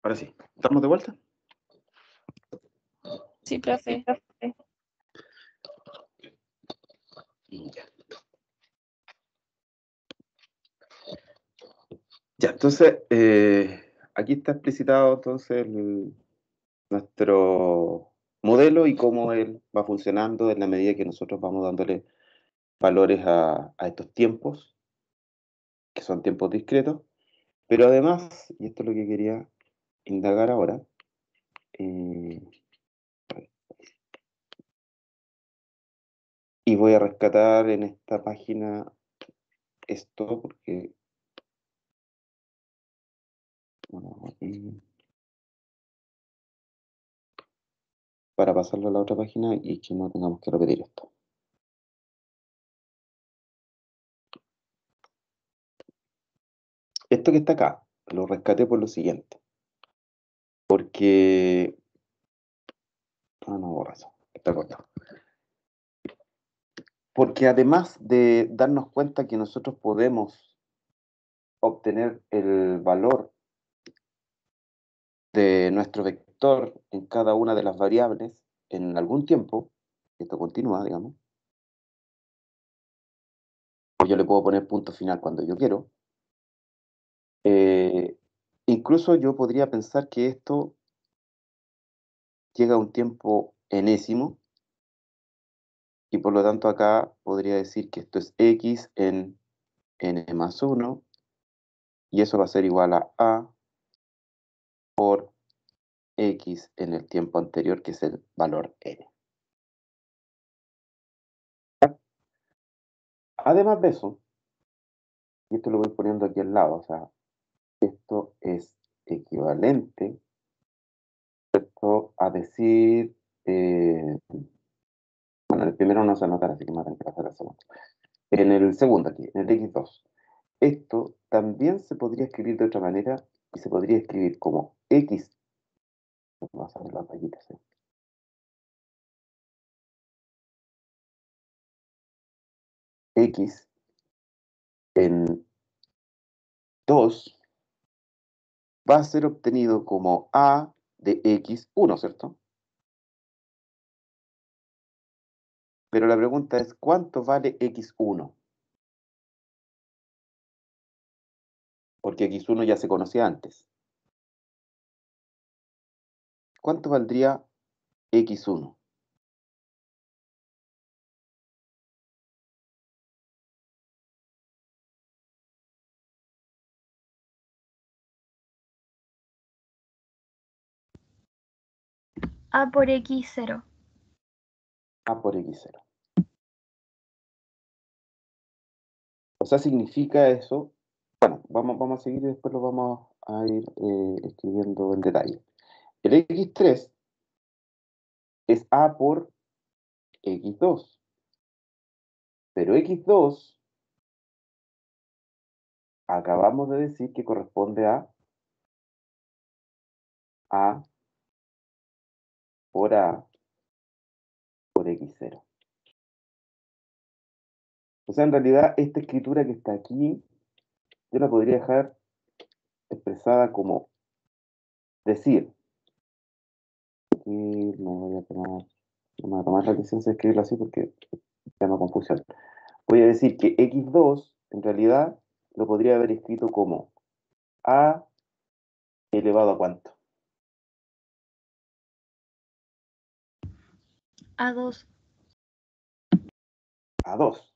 Ahora sí, ¿estamos de vuelta? Sí, profe. Ya. Ya, entonces, aquí está explicitado entonces nuestro modelo y cómo él va funcionando en la medida que nosotros vamos dándole valores a estos tiempos, que son tiempos discretos, pero además, y esto es lo que quería indagar ahora, eh, y voy a rescatar en esta página esto porque, bueno, para pasarlo a la otra página y que no tengamos que repetir esto. Esto que está acá, lo rescaté por lo siguiente, porque... Ah, no, borra eso, está cortado. Porque además de darnos cuenta que nosotros podemos obtener el valor de nuestro vector en cada una de las variables en algún tiempo, esto continúa, digamos, o yo le puedo poner punto final cuando yo quiero, eh, incluso yo podría pensar que esto llega a un tiempo enésimo, y por lo tanto acá podría decir que esto es x en n más 1, y eso va a ser igual a por x en el tiempo anterior, que es el valor n. Además de eso, y esto lo voy poniendo aquí al lado, o sea, esto es equivalente, ¿cierto?, a decir, bueno, el primero no se anotará, así que me voy a tener que pasar al segundo. En el segundo aquí, en el x2, esto también se podría escribir de otra manera y se podría escribir como x, vamos a ver las rayitas, x en 2 va a ser obtenido como a de x1, ¿cierto? Pero la pregunta es, ¿cuánto vale x1? Porque x1 ya se conocía antes. ¿Cuánto valdría x1? A por X0. A por x0. O sea, significa eso. Bueno, vamos a seguir y después lo vamos a ir escribiendo en detalle. El x3 es a por x2. Pero x2 acabamos de decir que corresponde a por a por x0. O sea, en realidad, esta escritura que está aquí, yo la podría dejar expresada como decir, aquí no voy a tomar la licencia de escribirlo así porque llama confusión. Voy a decir que x2 en realidad lo podría haber escrito como a elevado a ¿cuánto? A2. A 2.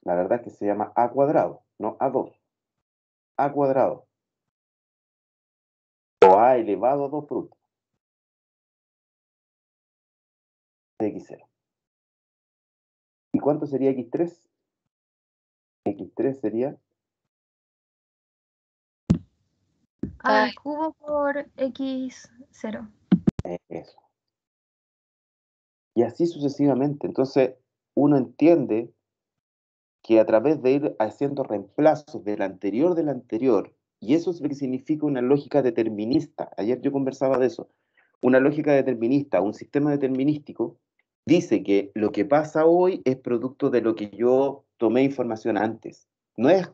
La verdad es que se llama a cuadrado, no a 2. A cuadrado. O a elevado a 2 por último. De x0. ¿Y cuánto sería x3? X3 sería A al cubo por X0. eso. Y así sucesivamente. Entonces, uno entiende que a través de ir haciendo reemplazos del anterior, y eso es lo que significa una lógica determinista. Ayer yo conversaba de eso. Una lógica determinista, un sistema determinístico, dice que lo que pasa hoy es producto de lo que yo tomé información antes. No es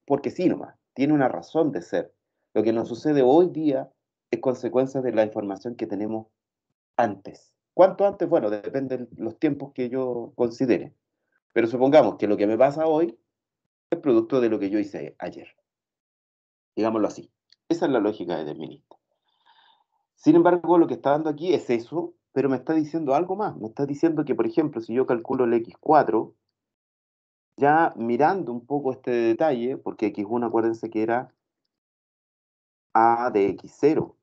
porque sí nomás, tiene una razón de ser. Lo que nos sucede hoy día es consecuencia de la información que tenemos antes. ¿Cuánto antes? Bueno, depende de los tiempos que yo considere. Pero supongamos que lo que me pasa hoy es producto de lo que yo hice ayer. Digámoslo así. Esa es la lógica determinista. Sin embargo, lo que está dando aquí es eso, pero me está diciendo algo más. Me está diciendo que, por ejemplo, si yo calculo el x4, ya mirando un poco este detalle, porque x1, acuérdense que era a de x0.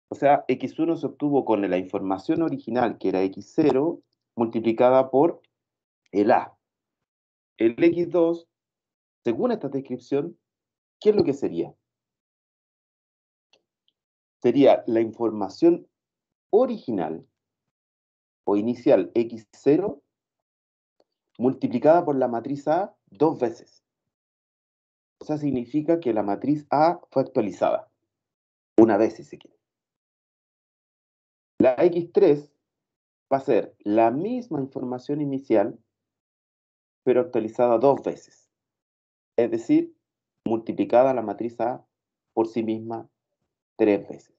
O sea, x1 se obtuvo con la información original, que era x0, multiplicada por el a. El x2, según esta descripción, ¿qué es lo que sería? Sería la información original o inicial x0 multiplicada por la matriz A dos veces. O sea, significa que la matriz A fue actualizada una vez, si se quiere. La x3 va a ser la misma información inicial, pero actualizada dos veces. Es decir, multiplicada la matriz A por sí misma tres veces.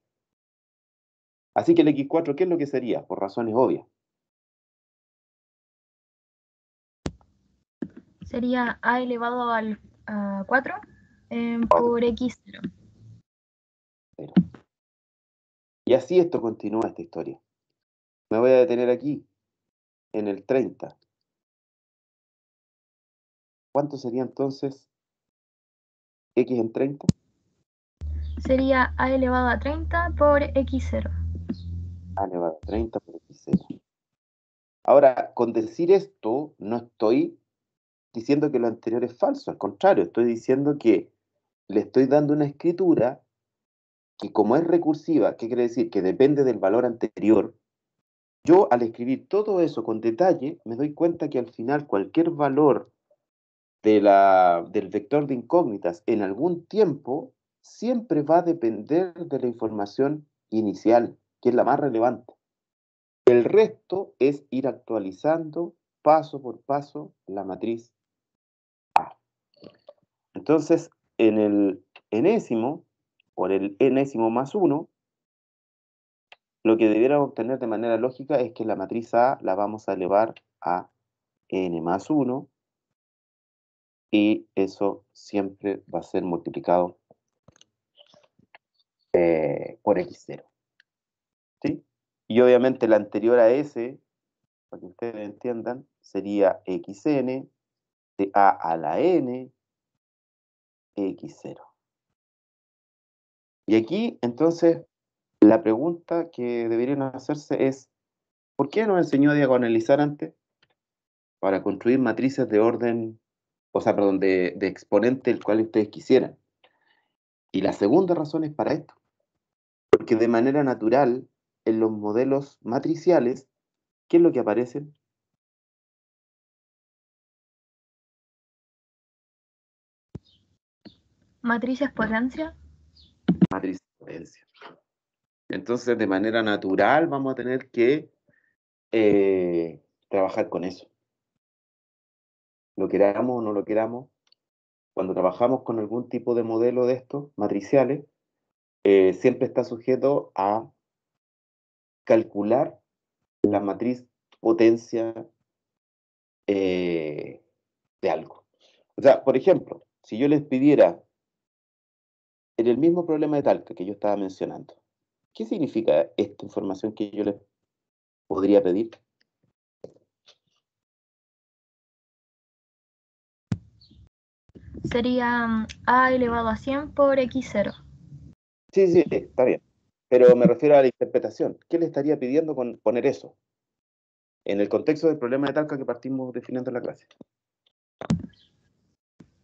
Así que el x4, ¿qué es lo que sería? Por razones obvias. Sería a elevado al 4 por x0. Y así esto continúa esta historia. Me voy a detener aquí, en el 30. ¿Cuánto sería entonces x en 30? Sería a elevado a 30 por x0. A elevado a 30 por x0. Ahora, con decir esto, no estoy diciendo que lo anterior es falso, al contrario, estoy diciendo que le estoy dando una escritura que como es recursiva, ¿qué quiere decir? Que depende del valor anterior. Yo al escribir todo eso con detalle, me doy cuenta que al final cualquier valor del vector de incógnitas en algún tiempo siempre va a depender de la información inicial, que es la más relevante. El resto es ir actualizando paso por paso la matriz A. Entonces, en el enésimo, por el enésimo más 1, lo que debiéramos obtener de manera lógica es que la matriz A la vamos a elevar a n más 1 y eso siempre va a ser multiplicado por x0. ¿Sí? Y obviamente la anterior a ese, para que ustedes entiendan, sería xn de a a la n x0. Y aquí, entonces, la pregunta que deberían hacerse es, ¿por qué nos enseñó a diagonalizar antes? Para construir matrices de orden, o sea, perdón, de exponente el cual ustedes quisieran. Y la segunda razón es para esto, porque de manera natural, en los modelos matriciales, ¿qué es lo que aparece? Matrices potencia. Matriz de potencia. Entonces, de manera natural, vamos a tener que trabajar con eso. Lo queramos o no lo queramos, cuando trabajamos con algún tipo de modelo de estos matriciales, siempre está sujeto a calcular la matriz potencia de algo. O sea, por ejemplo, si yo les pidiera en el mismo problema de Talca que yo estaba mencionando, ¿qué significa esta información que yo les podría pedir? Sería a elevado a 100 por x0. Sí, sí, está bien. Pero me refiero a la interpretación. ¿Qué le estaría pidiendo con poner eso? En el contexto del problema de Talca que partimos definiendo en la clase.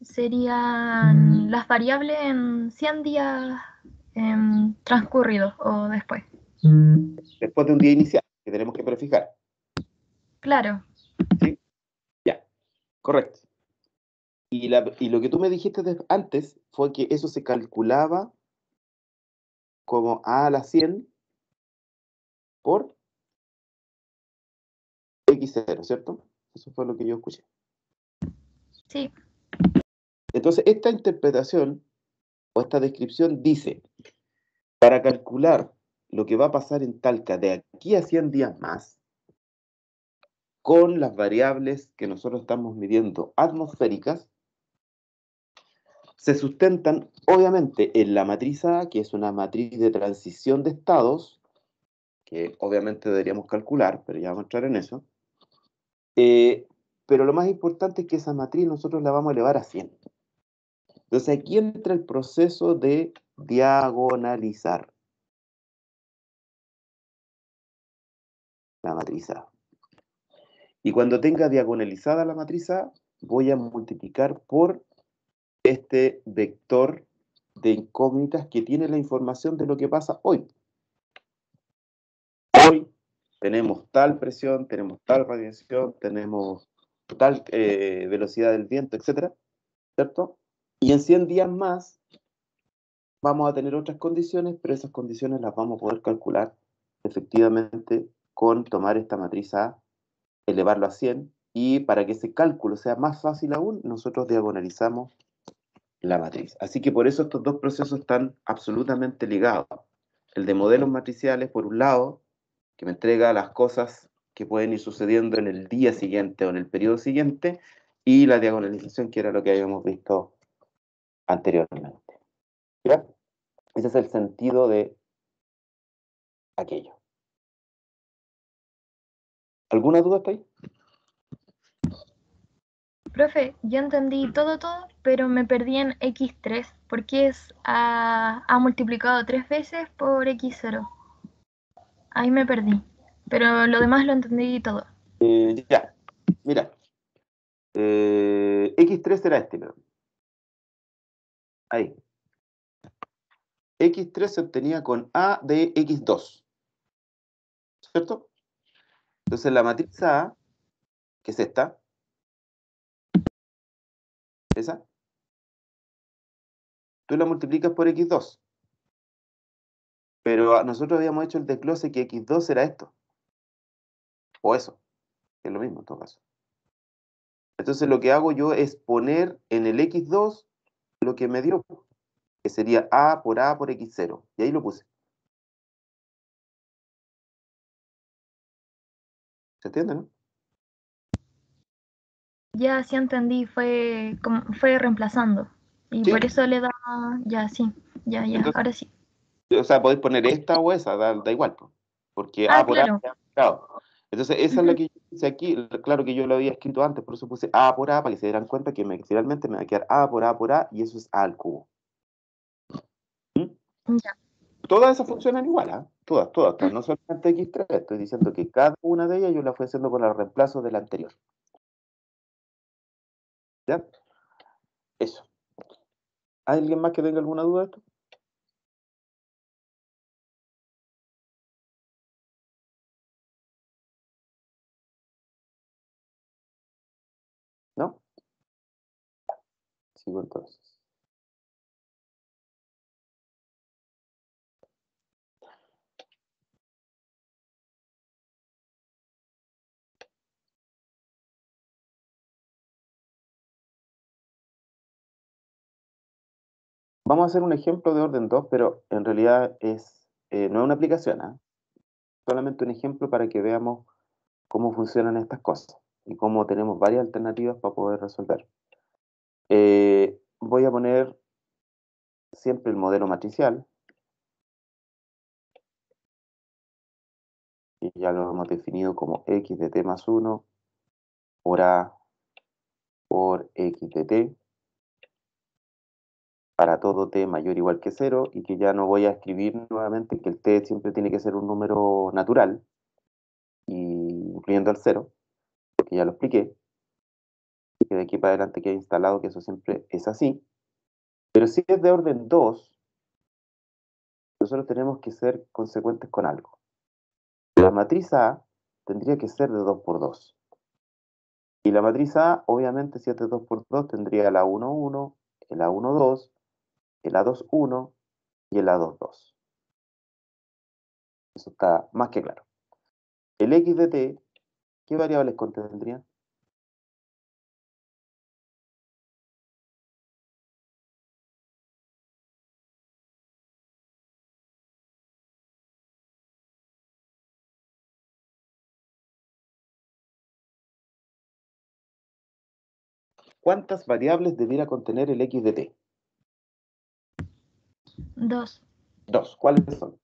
Serían las variables en 100 días transcurridos o después. Después de un día inicial, que tenemos que prefijar. Claro. ¿Sí? Ya, correcto. Y lo que tú me dijiste antes fue que eso se calculaba como a la 100 por x0, ¿cierto? Eso fue lo que yo escuché. Sí. Entonces, esta interpretación o esta descripción dice, para calcular lo que va a pasar en Talca de aquí a 100 días más, con las variables que nosotros estamos midiendo atmosféricas, se sustentan obviamente en la matriz A, que es una matriz de transición de estados, que obviamente deberíamos calcular, pero ya vamos a entrar en eso. Pero lo más importante es que esa matriz nosotros la vamos a elevar a 100. Entonces aquí entra el proceso de diagonalizar la matriz A. Y cuando tenga diagonalizada la matriz A, voy a multiplicar por este vector de incógnitas que tiene la información de lo que pasa hoy. Hoy tenemos tal presión, tenemos tal radiación, tenemos tal velocidad del viento, etcétera, ¿cierto? Y en 100 días más vamos a tener otras condiciones, pero esas condiciones las vamos a poder calcular efectivamente con tomar esta matriz A, elevarlo a 100, y para que ese cálculo sea más fácil aún, nosotros diagonalizamos la matriz. Así que por eso estos dos procesos están absolutamente ligados. El de modelos matriciales, por un lado, que me entrega las cosas que pueden ir sucediendo en el día siguiente o en el periodo siguiente, y la diagonalización, que era lo que habíamos visto anteriormente. ¿Ya? Ese es el sentido de aquello. ¿Alguna duda hasta ahí? Profe, yo entendí todo, pero me perdí en X3, porque ha multiplicado 3 veces por X0. Ahí me perdí, pero lo demás lo entendí todo. Ya, mira. X3 será este, pero ahí. X3 se obtenía con A de X2, ¿cierto? Entonces la matriz A, que es esta, esa, tú la multiplicas por X2. Pero nosotros habíamos hecho el desglose que X2 era esto, o eso, que es lo mismo en todo caso. Entonces lo que hago yo es poner en el X2 lo que me dio, que sería A por X0. Y ahí lo puse. ¿Se entiende, no? Ya sí entendí, fue reemplazando. Y Sí. por eso le da, ya sí, ya, Entonces, ahora sí. o sea, podéis poner esta o esa, da igual, pues, porque Ah, A por A, claro. claro. Entonces, esa es la Ujú. que yo hice aquí. Claro que yo lo había escrito antes, por eso puse A por A, para que se dieran cuenta que finalmente me va a quedar A por A, y eso es A al cubo. ¿Mm? Ya. Todas esas funcionan igual, ¿ah? Todas, no solamente X3, estoy diciendo que cada una de ellas yo la fui haciendo con el reemplazo de la anterior. ¿Ya? Eso. ¿Hay alguien más que tenga alguna duda de esto? ¿No? Sigo entonces. Vamos a hacer un ejemplo de orden 2, pero en realidad no es una aplicación, ¿ah? Solamente un ejemplo para que veamos cómo funcionan estas cosas y cómo tenemos varias alternativas para poder resolver. Voy a poner siempre el modelo matricial, y ya lo hemos definido como x de t más 1 por a por x de t para todo t mayor o igual que 0, y que ya no voy a escribir nuevamente que el t siempre tiene que ser un número natural, incluyendo el 0, porque ya lo expliqué, que de aquí para adelante queda instalado que eso siempre es así. Pero si es de orden 2, nosotros tenemos que ser consecuentes con algo. La matriz A tendría que ser de 2 por 2. Y la matriz A, obviamente, si es de 2 por 2, tendría el A1, 1, el A1, 2, el A2, 1 y el A2, 2. Eso está más que claro. El x de t, ¿qué variables contendría? ¿cuántas variables debiera contener el x de t? 2. 2. ¿Cuáles son?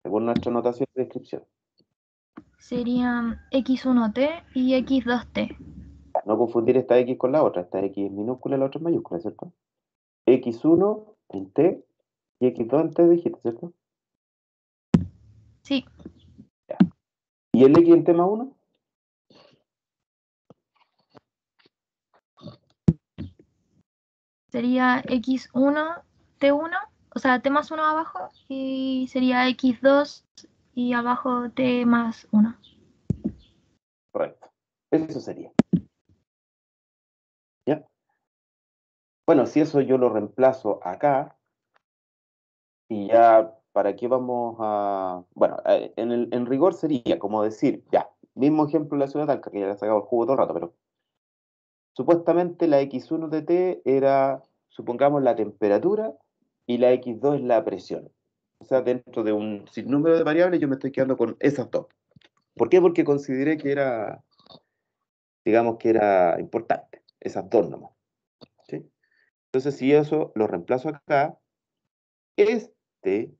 Según nuestra notación de descripción. Serían x1t y x2t. No confundir esta x con la otra. Esta x es minúscula y la otra es mayúscula, ¿cierto? x1 en t y x2 en t dijiste, ¿cierto? Sí. Ya. ¿Y el x en t más 1? Sería x1, t1, o sea, t más 1 abajo, y sería x2 y abajo t más 1. Correcto. Eso sería. ¿Ya? Bueno, si eso yo lo reemplazo acá, y ya, ¿para qué vamos a...? Bueno, en rigor sería como decir, ya, mismo ejemplo de la ciudad de Talca, que ya le he sacado el jugo todo el rato, pero supuestamente la x1 de t era, supongamos, la temperatura y la x2 es la presión. O sea, dentro de un sinnúmero de variables yo me estoy quedando con esas dos. ¿Por qué? Porque consideré que era, digamos que era importante, esas dos nomás. ¿Sí? Entonces, si eso lo reemplazo acá, este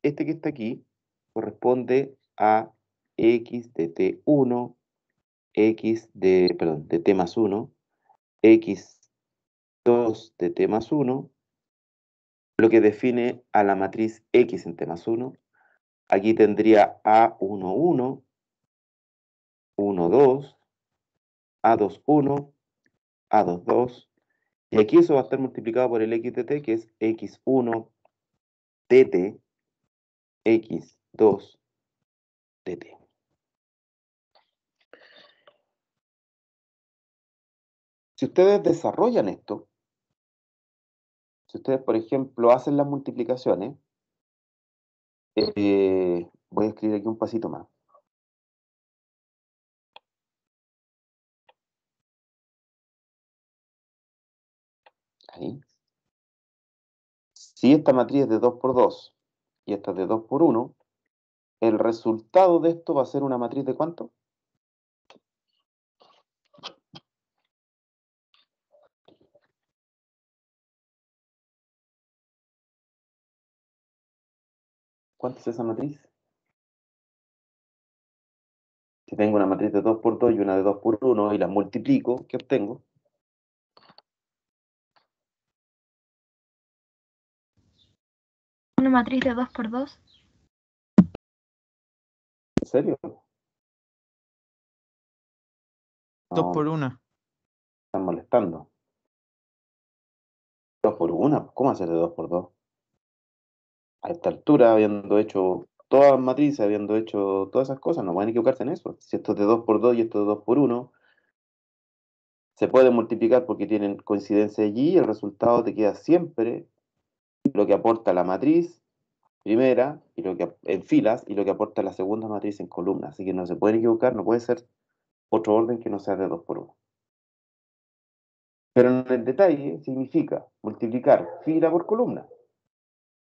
que está aquí corresponde a x de t1, de t más 1, x2 de t más 1, lo que define a la matriz x en t más 1. Aquí tendría A11, 12, A21, A22, y aquí eso va a estar multiplicado por el x de t, que es x1 dt, x2 dt. Si ustedes desarrollan esto, si ustedes, por ejemplo, hacen las multiplicaciones, voy a escribir aquí un pasito más. Ahí. Si esta matriz es de 2 por 2 y esta es de 2 por 1, el resultado de esto va a ser una matriz de ¿cuánto? ¿Cuánto es esa matriz? Si tengo una matriz de 2 por 2 y una de 2 por 1 y las multiplico, ¿qué obtengo? Una matriz de 2 por 2. ¿En serio? 2 No, por me 1. están molestando. 2 por 1, ¿cómo hacer de 2 por 2? A esta altura, habiendo hecho todas las matrices, habiendo hecho todas esas cosas, no pueden equivocarse en eso. Si esto es de 2 por 2 y esto es de 2 por 1, se puede multiplicar porque tienen coincidencia allí y el resultado te queda siempre lo que aporta la matriz primera y lo que en filas y lo que aporta la segunda matriz en columnas. Así que no se pueden equivocar, no puede ser otro orden que no sea de 2 por 1. Pero en el detalle significa multiplicar fila por columna.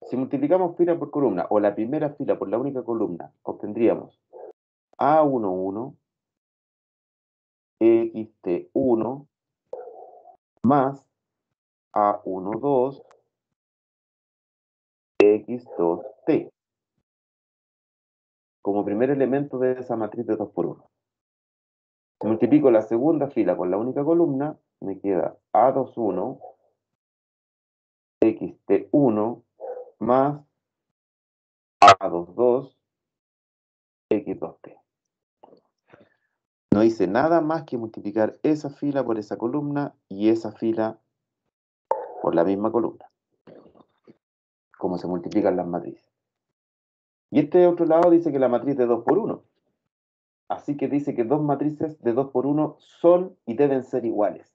Si multiplicamos fila por columna o la primera fila por la única columna, obtendríamos A11 xt1 más A12 x2t como primer elemento de esa matriz de 2 por 1. Si multiplico la segunda fila con la única columna, me queda A21 xt1 más A22 x2t. No hice nada más que multiplicar esa fila por esa columna y esa fila por la misma columna, como se multiplican las matrices. Y este otro lado dice que la matriz de 2 por 1. Así que dice que dos matrices de 2 por 1 son y deben ser iguales.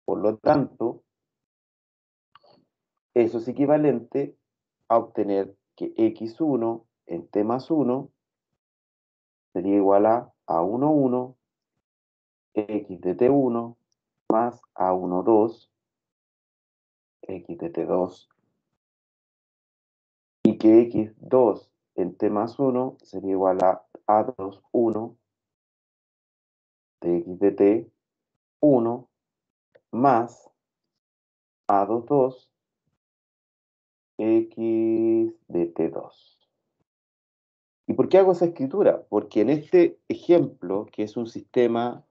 Por lo tanto, eso es equivalente a obtener que x1 en t más 1 sería igual a A11 x de t1 más A12 x de t2 y que x2 en t más 1 sería igual a A21 de x de t1 más A22 X de T2. ¿Y por qué hago esa escritura? Porque en este ejemplo, que es un sistema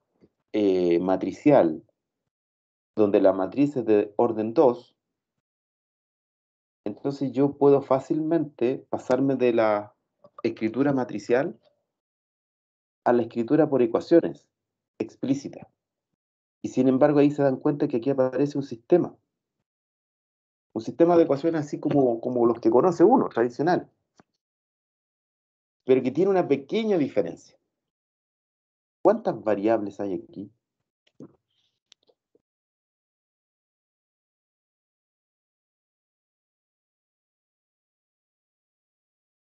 matricial, donde la matriz es de orden 2, entonces yo puedo fácilmente pasarme de la escritura matricial a la escritura por ecuaciones explícita. Y sin embargo ahí se dan cuenta que aquí aparece un sistema de ecuaciones así como los que conoce uno, tradicional, pero que tiene una pequeña diferencia. ¿Cuántas variables hay aquí?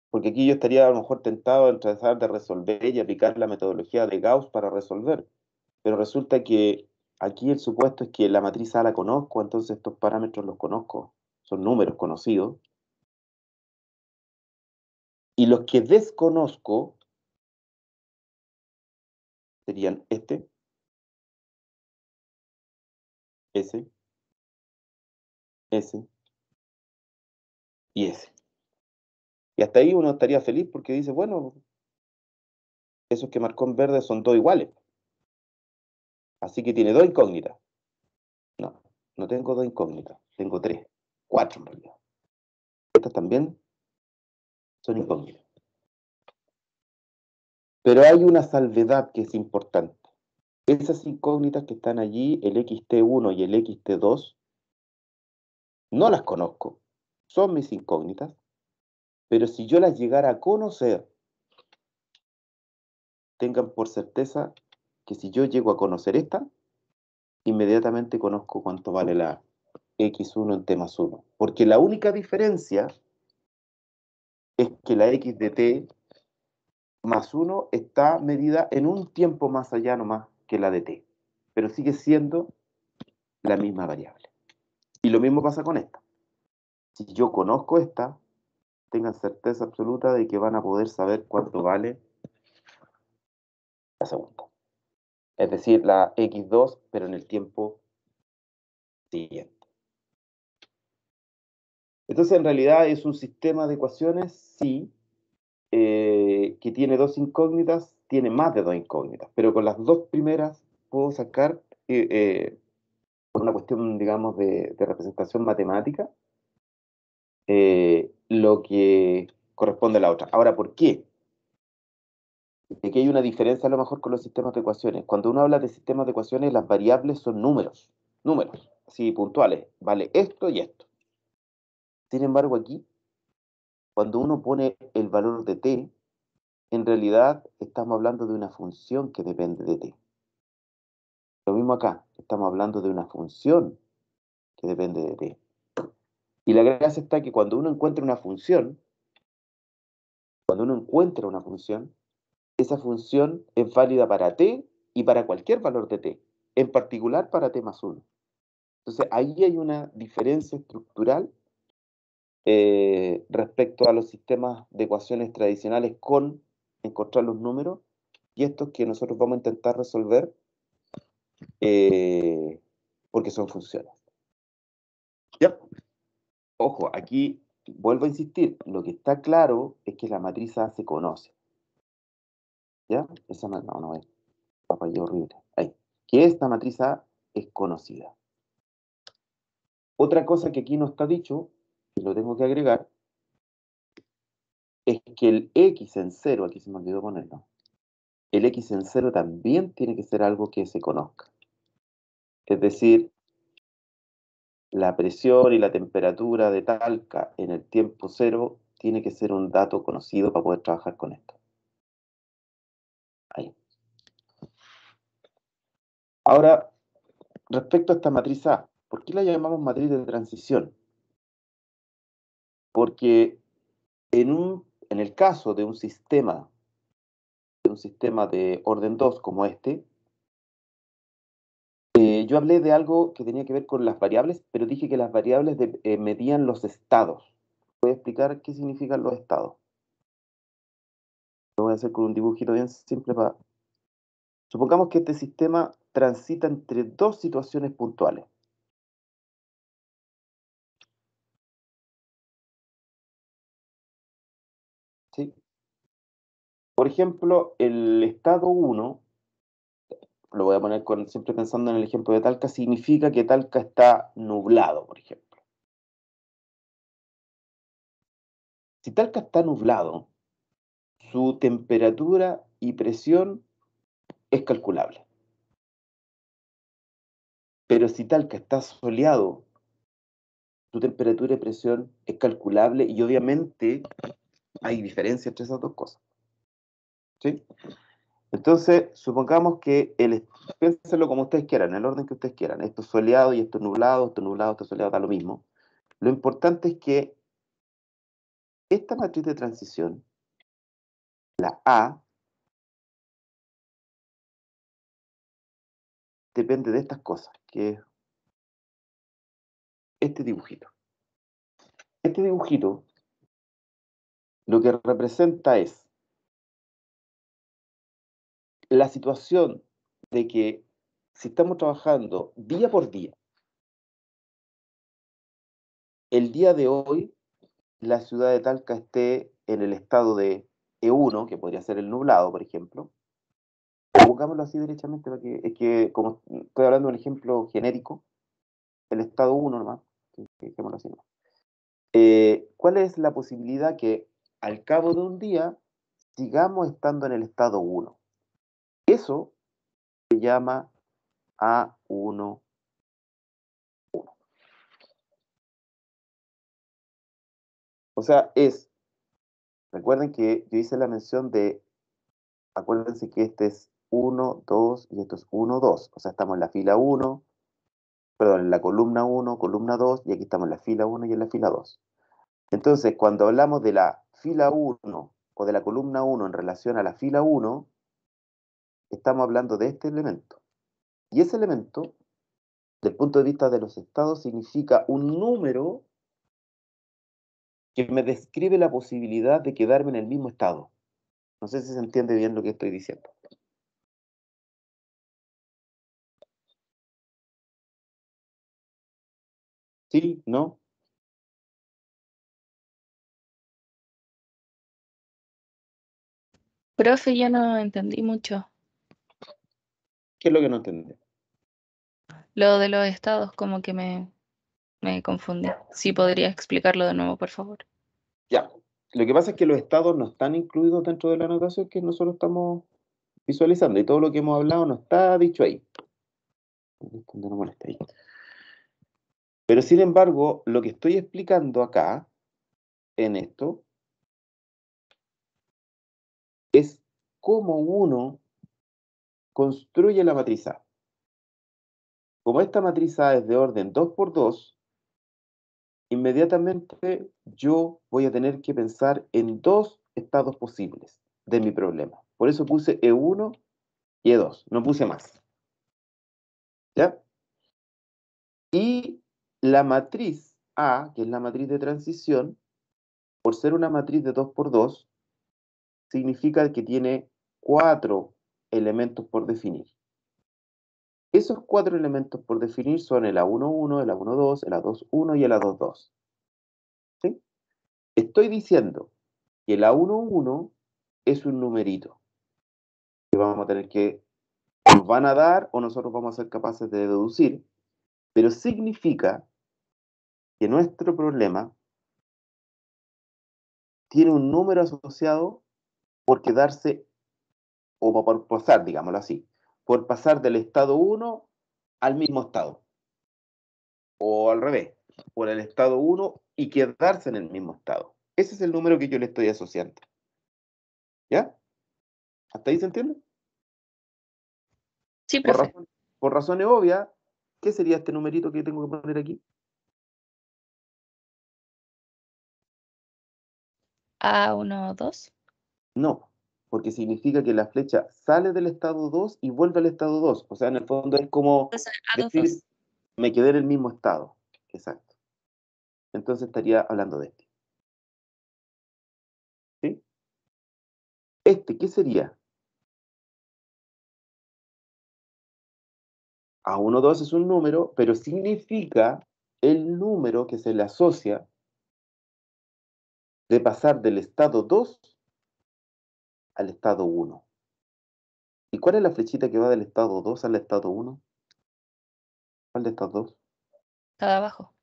Porque aquí yo estaría a lo mejor tentado en tratar de resolver y aplicar la metodología de Gauss para resolver. Pero resulta que aquí el supuesto es que la matriz A la conozco, entonces estos parámetros los conozco, son números conocidos. Y los que desconozco serían este, ese, ese y ese. Y hasta ahí uno estaría feliz porque dice, bueno, esos que marcó en verde son dos iguales. Así que tiene dos incógnitas. No, no tengo dos incógnitas, tengo tres, cuatro en realidad. Estas también son incógnitas. Pero hay una salvedad que es importante. Esas incógnitas que están allí, el xt1 y el xt2, no las conozco, son mis incógnitas, pero si yo las llegara a conocer, tengan por certeza que si yo llego a conocer esta, inmediatamente conozco cuánto vale la x1 en t más 1. Porque la única diferencia es que la x de t más 1 está medida en un tiempo más allá nomás que la de t, pero sigue siendo la misma variable. Y lo mismo pasa con esta. Si yo conozco esta, tengan certeza absoluta de que van a poder saber cuánto vale la segunda. Es decir, la x2, pero en el tiempo siguiente. Entonces, en realidad es un sistema de ecuaciones, sí, que tiene dos incógnitas, tiene más de dos incógnitas, pero con las dos primeras puedo sacar, por una cuestión, digamos, de representación matemática, lo que corresponde a la otra. Ahora, ¿por qué? Aquí hay una diferencia a lo mejor con los sistemas de ecuaciones. Cuando uno habla de sistemas de ecuaciones, las variables son números, así puntuales, vale esto y esto. Sin embargo, aquí, cuando uno pone el valor de t, en realidad estamos hablando de una función que depende de t. Lo mismo acá, estamos hablando de una función que depende de t. Y la gracia está que cuando uno encuentra una función, esa función es válida para t y para cualquier valor de t, en particular para t más 1. Entonces, ahí hay una diferencia estructural respecto a los sistemas de ecuaciones tradicionales con encontrar los números y estos que nosotros vamos a intentar resolver porque son funciones. ¿Ya? Ojo, aquí vuelvo a insistir, lo que está claro es que la matriz A se conoce. ¿Ya? Esa no es papaya horrible. Ahí. Que esta matriz A es conocida. Otra cosa que aquí no está dicho, y lo tengo que agregar, es que el x en 0, aquí se me olvidó ponerlo, el x en 0 también tiene que ser algo que se conozca. Es decir, la presión y la temperatura de Talca en el tiempo 0 tiene que ser un dato conocido para poder trabajar con esto. Ahí. Ahora, respecto a esta matriz A, ¿por qué la llamamos matriz de transición? Porque en el caso de un sistema de orden 2 como este, yo hablé de algo que tenía que ver con las variables, pero dije que las variables medían los estados. Voy a explicar qué significan los estados. Lo voy a hacer con un dibujito bien simple para... Supongamos que este sistema transita entre dos situaciones puntuales. ¿Sí? Por ejemplo, el estado 1, lo voy a poner siempre pensando en el ejemplo de Talca, significa que Talca está nublado, por ejemplo. Si Talca está nublado, su temperatura y presión es calculable. Pero si Talca está soleado, su temperatura y presión es calculable y obviamente hay diferencia entre esas dos cosas. ¿Sí? Entonces, supongamos que piénsenlo como ustedes quieran, en el orden que ustedes quieran. Esto es soleado y esto es nublado, esto es nublado, esto es soleado, da lo mismo. Lo importante es que esta matriz de transición, la A, depende de estas cosas, que es este dibujito. Este dibujito lo que representa es la situación de que si estamos trabajando día por día, el día de hoy la ciudad de Talca esté en el estado de E1, que podría ser el nublado, por ejemplo, pongámoslo así derechamente, porque es que como estoy hablando de un ejemplo genérico, el estado 1 nomás, dejémoslo así nomás. ¿Cuál es la posibilidad que al cabo de un día sigamos estando en el estado 1? Eso se llama A1. O sea, recuerden que yo hice la mención acuérdense que este es 1, 2 y esto es 1, 2. O sea, estamos en la fila 1, perdón, en la columna 1, columna 2, y aquí estamos en la fila 1 y en la fila 2. Entonces, cuando hablamos de la fila 1 o de la columna 1 en relación a la fila 1, estamos hablando de este elemento. Y ese elemento, desde el punto de vista de los estados, significa un número que me describe la posibilidad de quedarme en el mismo estado. No sé si se entiende bien lo que estoy diciendo. ¿Sí? ¿No? Profe, yo no entendí mucho. ¿Qué es lo que no entendí? Lo de los estados, como que me confundí. Sí, podría explicarlo de nuevo, por favor. Ya. Lo que pasa es que los estados no están incluidos dentro de la anotación que nosotros estamos visualizando y todo lo que hemos hablado no está dicho ahí. No molesta ahí. Pero sin embargo, lo que estoy explicando acá, en esto, es cómo uno construye la matriz A. Como esta matriz A es de orden 2 por 2, inmediatamente yo voy a tener que pensar en dos estados posibles de mi problema. Por eso puse E1 y E2, no puse más. ¿Ya? Y la matriz A, que es la matriz de transición, por ser una matriz de 2 por 2, significa que tiene 4 elementos por definir. Esos 4 elementos por definir son el A11, el A12, el A21 y el A22. ¿Sí? Estoy diciendo que el A11 es un numerito que vamos a tener que, nos van a dar o nosotros vamos a ser capaces de deducir, pero significa que nuestro problema tiene un número asociado por quedarse, o por pasar, digámoslo así, por pasar del estado 1 al mismo estado, o al revés, por el estado 1 y quedarse en el mismo estado. Ese es el número que yo le estoy asociando. ¿Ya? ¿Hasta ahí se entiende? Sí, Por, profe. por razones obvias, ¿qué sería este numerito que tengo que poner aquí? A1, 2. No, porque significa que la flecha sale del estado 2 y vuelve al estado 2. O sea, en el fondo es como Entonces, A2, decir, 2. me quedé en el mismo estado. Exacto. Entonces estaría hablando de este. ¿Sí? Este, ¿qué sería? A1, 2 es un número, pero significa el número que se le asocia de pasar del estado 2 al estado 1. ¿Y cuál es la flechita que va del estado 2 al estado 1? ¿Cuál de estas dos? Está de abajo.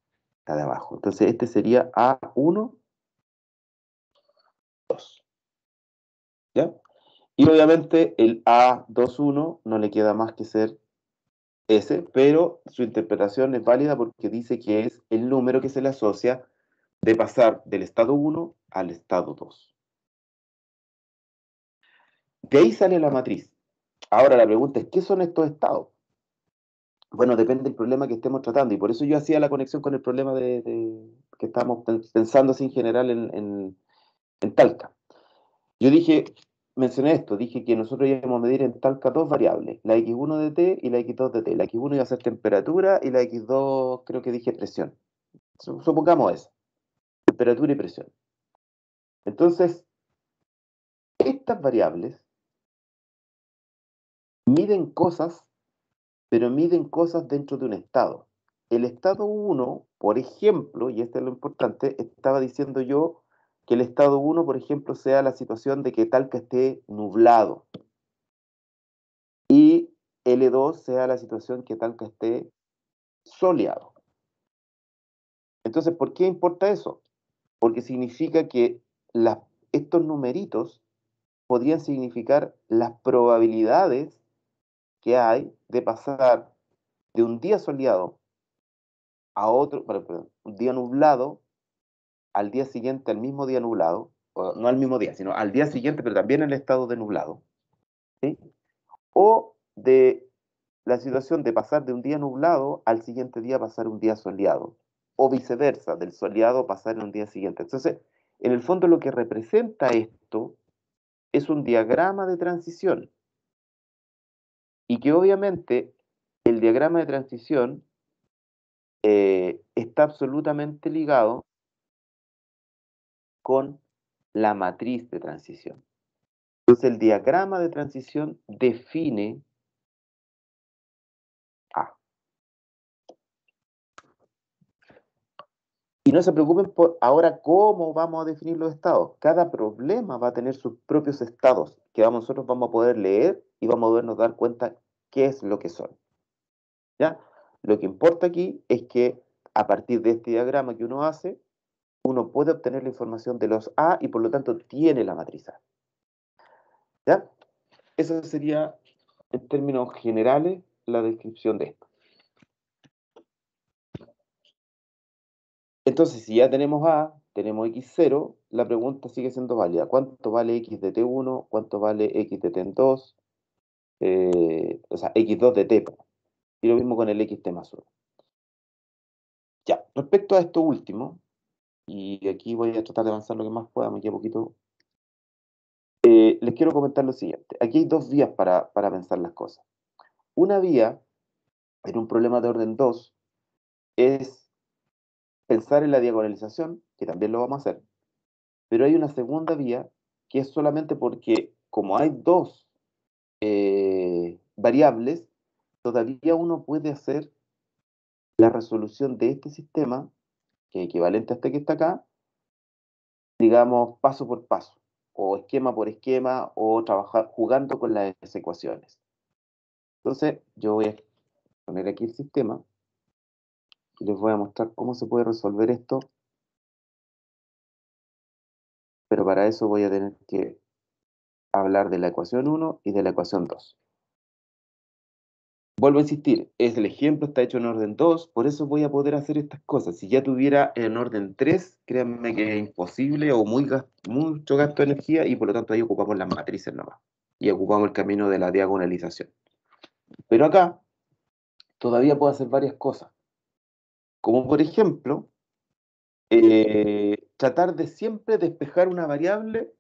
Está de abajo. Entonces este sería A1, 2. ¿Ya? Y obviamente el A21 no le queda más que ser ese, pero su interpretación es válida porque dice que es el número que se le asocia de pasar del estado 1 al estado 2. De ahí sale la matriz. Ahora la pregunta es, ¿qué son estos estados? Bueno, depende del problema que estemos tratando, y por eso yo hacía la conexión con el problema que estábamos pensando así en general en Talca. Yo mencioné esto, dije que nosotros íbamos a medir en Talca dos variables, la x1 de t y la x2 de t. La x1 iba a ser temperatura y la x2 creo que dije presión. Supongamos eso, temperatura y presión. Entonces, estas variables miden cosas, pero miden cosas dentro de un estado. El estado 1, por ejemplo, y esto es lo importante, estaba diciendo yo que el estado 1, por ejemplo, sea la situación de que Talca esté nublado. Y L2 sea la situación que Talca esté soleado. Entonces, ¿por qué importa eso? Porque significa que estos numeritos podrían significar las probabilidades que hay de pasar de un día soleado a otro, perdón, un día nublado al día siguiente, al mismo día nublado, o no al mismo día, sino al día siguiente, pero también en el estado de nublado, ¿sí? O de la situación de pasar de un día nublado al siguiente día pasar un día soleado, o viceversa, del soleado pasar en un día siguiente. Entonces, en el fondo lo que representa esto es un diagrama de transición, y que obviamente el diagrama de transición está absolutamente ligado con la matriz de transición. Entonces, el diagrama de transición define A. Y no se preocupen por ahora cómo vamos a definir los estados. Cada problema va a tener sus propios estados que nosotros vamos a poder leer y vamos a podernos dar cuenta qué es lo que son. ¿Ya? Lo que importa aquí es que a partir de este diagrama que uno hace, uno puede obtener la información de los A y por lo tanto tiene la matriz A. ¿Ya? Esa sería, en términos generales, la descripción de esto. Entonces, si ya tenemos A, tenemos x0, la pregunta sigue siendo válida. ¿Cuánto vale x de t1? ¿Cuánto vale x de t2? O sea, x2 de t. Y lo mismo con el xt más 1. Ya, respecto a esto último, y aquí voy a tratar de avanzar lo que más pueda, me queda poquito. Les quiero comentar lo siguiente. Aquí hay dos vías para pensar las cosas. Una vía, en un problema de orden 2, es pensar en la diagonalización, que también lo vamos a hacer. Pero hay una segunda vía que es solamente porque, como hay dos variables, todavía uno puede hacer la resolución de este sistema, que es equivalente a este que está acá, digamos, paso por paso, o esquema por esquema, o trabajar jugando con las ecuaciones. Entonces, yo voy a poner aquí el sistema y les voy a mostrar cómo se puede resolver esto, pero para eso voy a tener que hablar de la ecuación 1 y de la ecuación 2. Vuelvo a insistir, el ejemplo está hecho en orden 2, por eso voy a poder hacer estas cosas. Si ya tuviera en orden 3, créanme que es imposible o mucho gasto de energía y por lo tanto ahí ocupamos las matrices nomás. Y ocupamos el camino de la diagonalización. Pero acá todavía puedo hacer varias cosas. Como por ejemplo, tratar de siempre despejar una variable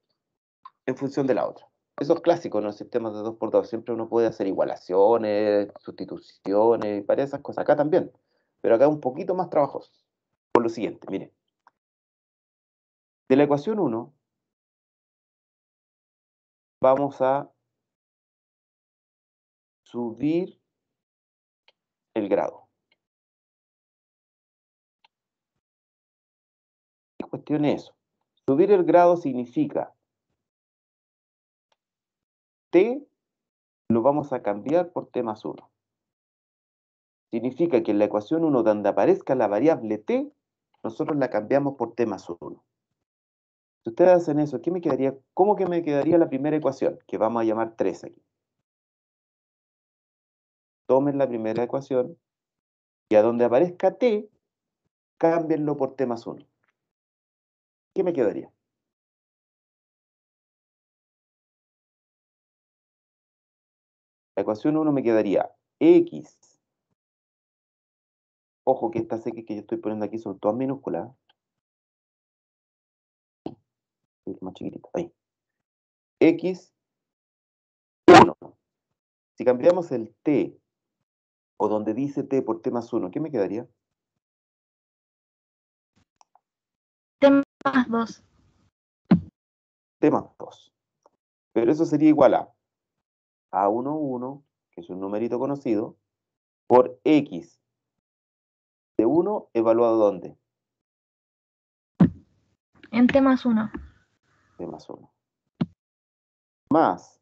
en función de la otra. Eso es clásico en los sistemas de 2x2. Siempre uno puede hacer igualaciones, sustituciones, varias de esas cosas. Acá también. Pero acá es un poquito más trabajoso. Por lo siguiente, miren. De la ecuación 1, vamos a subir el grado. La cuestión es eso. Subir el grado significa t lo vamos a cambiar por t más 1. Significa que en la ecuación 1 donde aparezca la variable t, nosotros la cambiamos por t más 1. Si ustedes hacen eso, ¿qué me quedaría? ¿Cómo que me quedaría la primera ecuación? Que vamos a llamar 3 aquí. Tomen la primera ecuación y a donde aparezca t, cámbienlo por t más 1. ¿Qué me quedaría? La ecuación 1 me quedaría x. Ojo que estas x que yo estoy poniendo aquí son todas minúsculas. Más chiquitita. Ahí. X 1. Si cambiamos el t, o donde dice t por t más 1, ¿qué me quedaría? T más 2. T más 2. Pero eso sería igual a A11, que es un numerito conocido, por X de 1 evaluado ¿dónde? En T más 1. T más 1. Más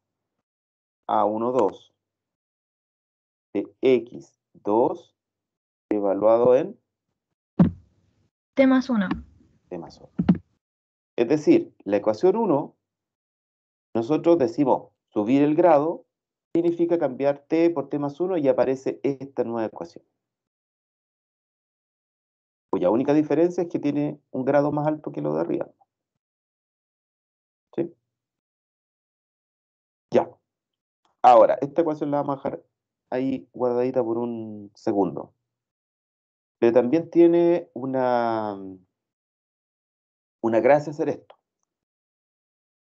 A12 de X2 evaluado en T más 1. T más 1. Es decir, la ecuación 1, nosotros decimos subir el grado, significa cambiar T por T más 1 y aparece esta nueva ecuación. Cuya única diferencia es que tiene un grado más alto que lo de arriba. ¿Sí? Ya. Ahora, esta ecuación la vamos a dejar ahí guardadita por un segundo. Pero también tiene una gracia hacer esto.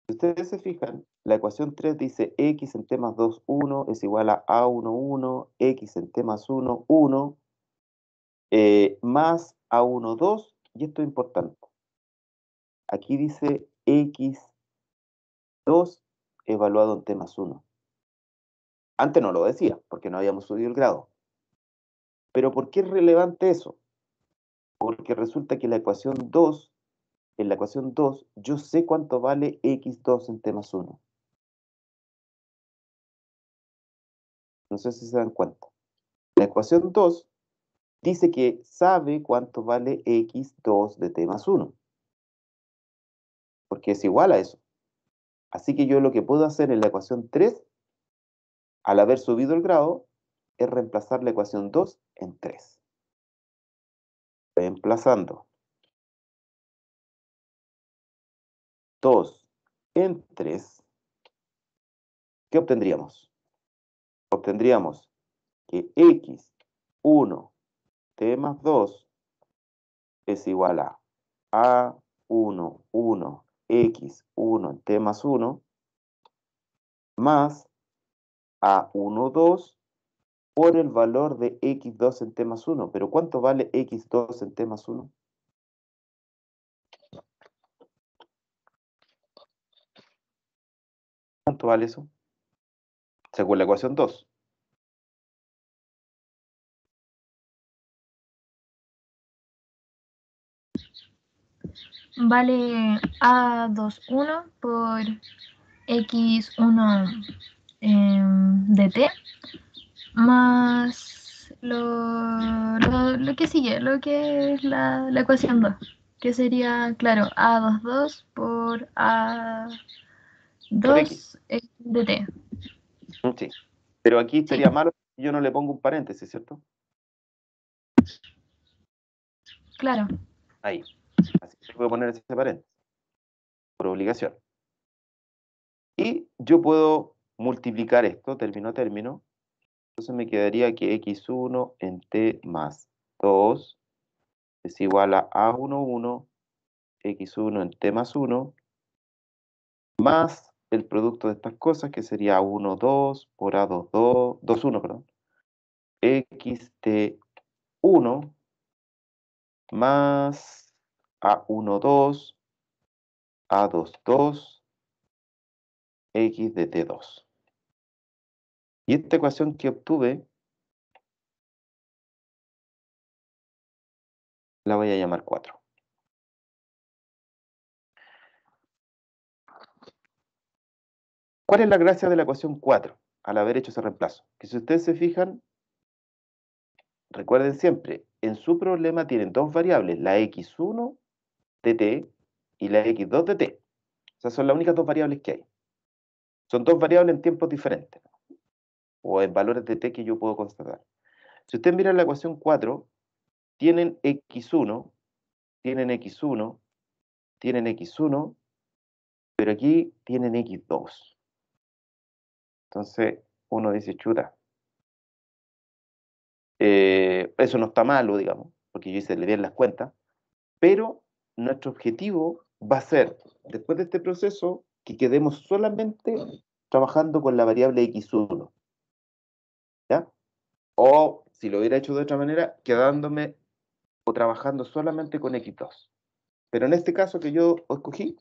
Si ustedes se fijan, la ecuación 3 dice x en t más 2, 1 es igual a A11, x en t más 1, 1, más A12, y esto es importante. Aquí dice x2 evaluado en t más 1. Antes no lo decía, porque no habíamos subido el grado. Pero ¿por qué es relevante eso? Porque resulta que en la ecuación 2, yo sé cuánto vale x2 en t más 1. No sé si se dan cuenta. La ecuación 2 dice que sabe cuánto vale x2 de t más 1. Porque es igual a eso. Así que yo lo que puedo hacer en la ecuación 3, al haber subido el grado, es reemplazar la ecuación 2 en 3. Reemplazando 2 en 3, ¿qué obtendríamos? Obtendríamos que x1 t más 2 es igual a A1, 1, x1 en t más 1 más A1, 2 por el valor de x2 en t más 1. ¿Pero cuánto vale x2 en t más 1? ¿Cuánto vale eso? Según la ecuación 2. Vale A21 por X1 de T más lo que sigue, lo que es la ecuación 2, que sería, claro, A22 por Por x. A2 de T. Sí. Pero aquí Sí, estaría malo si yo no le pongo un paréntesis, ¿cierto? claro. Ahí. Así que voy a poner ese paréntesis. Por obligación. Y yo puedo multiplicar esto, término a término. Entonces me quedaría que x1 en t más 2 es igual a A11, x1 en t más 1, más el producto de estas cosas, que sería A1, 2 por A2, 2, 1, perdón, xt1 más A1, 2, A2, 2, x de t2. Y esta ecuación que obtuve la voy a llamar 4. ¿Cuál es la gracia de la ecuación 4 al haber hecho ese reemplazo? Que si ustedes se fijan, recuerden siempre, en su problema tienen dos variables, la x1 de t y la x2 de t. O sea, son las únicas dos variables que hay. Son dos variables en tiempos diferentes, o en valores de t que yo puedo constatar. Si ustedes miran la ecuación 4, tienen x1, tienen x1, tienen x1, pero aquí tienen x2. Entonces, uno dice, chuta, eso no está malo, digamos, porque yo hice bien las cuentas, pero nuestro objetivo va a ser, después de este proceso, que quedemos solamente trabajando con la variable x1, ¿ya? O, si lo hubiera hecho de otra manera, quedándome o trabajando solamente con x2. Pero en este caso que yo escogí,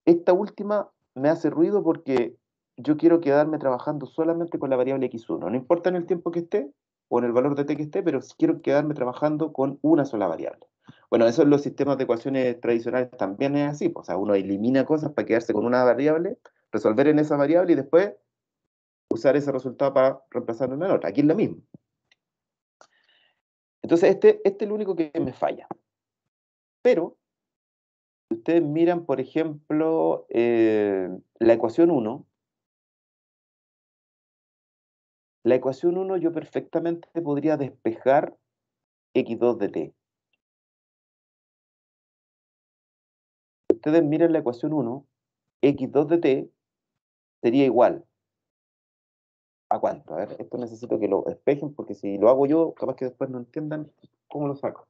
esta última me hace ruido porque yo quiero quedarme trabajando solamente con la variable x1. No importa en el tiempo que esté o en el valor de t que esté, pero quiero quedarme trabajando con una sola variable. Bueno, eso en los sistemas de ecuaciones tradicionales también es así. O sea, uno elimina cosas para quedarse con una variable, resolver en esa variable y después usar ese resultado para reemplazarlo en otra. Aquí es lo mismo. Entonces, este es el único que me falla. Pero, si ustedes miran, por ejemplo, la ecuación 1, la ecuación 1 yo perfectamente podría despejar x2 de t. Si ustedes miran la ecuación 1, x2 de t sería igual. ¿A cuánto? A ver, esto necesito que lo despejen porque si lo hago yo, capaz que después no entiendan cómo lo saco.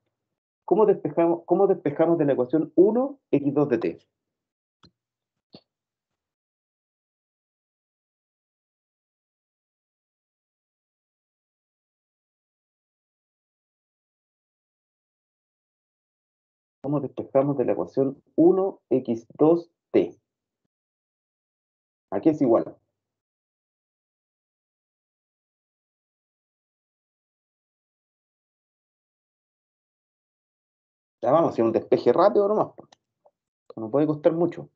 ¿Cómo despejamos de la ecuación 1 x2 de t? ¿Cómo despejamos de la ecuación 1 x2 t? Aquí es igual. Ya vamos a hacer un despeje rápido nomás. No puede costar mucho.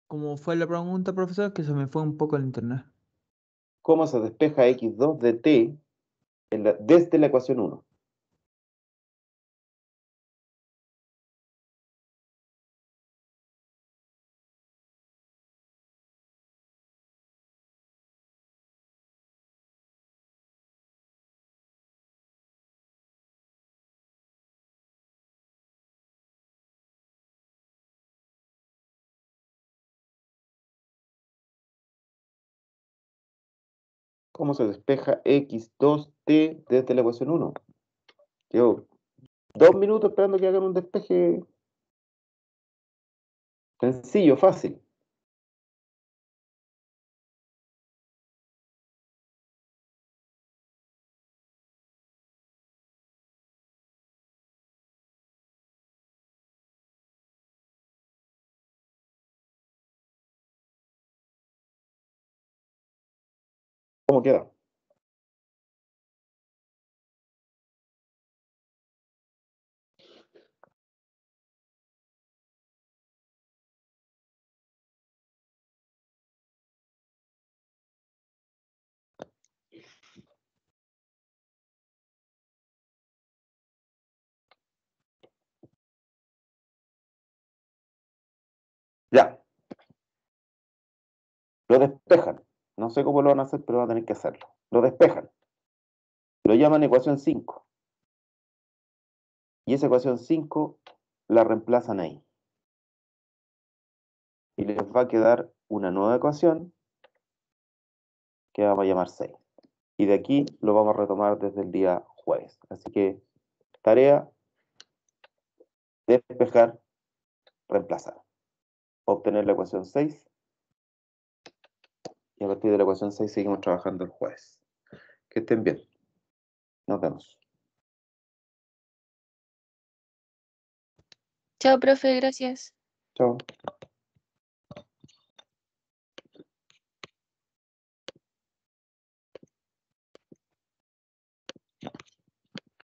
¿Cómo fue la pregunta, profesor? Que se me fue un poco el internet. ¿Cómo se despeja x2 de t desde la ecuación 1? ¿Cómo se despeja x2t desde la ecuación 1? Llevo 2 minutos esperando que hagan un despeje sencillo, fácil. ¿Cómo queda? Ya. Lo despejan. No sé cómo lo van a hacer, pero van a tener que hacerlo. Lo despejan. Lo llaman ecuación 5. Y esa ecuación 5 la reemplazan ahí. Y les va a quedar una nueva ecuación que vamos a llamar 6. Y de aquí lo vamos a retomar desde el día jueves. Así que tarea, despejar, reemplazar. Obtener la ecuación 6. Y a partir de la ecuación 6 seguimos trabajando el jueves. Que estén bien. Nos vemos. Chao, profe, gracias. Chao.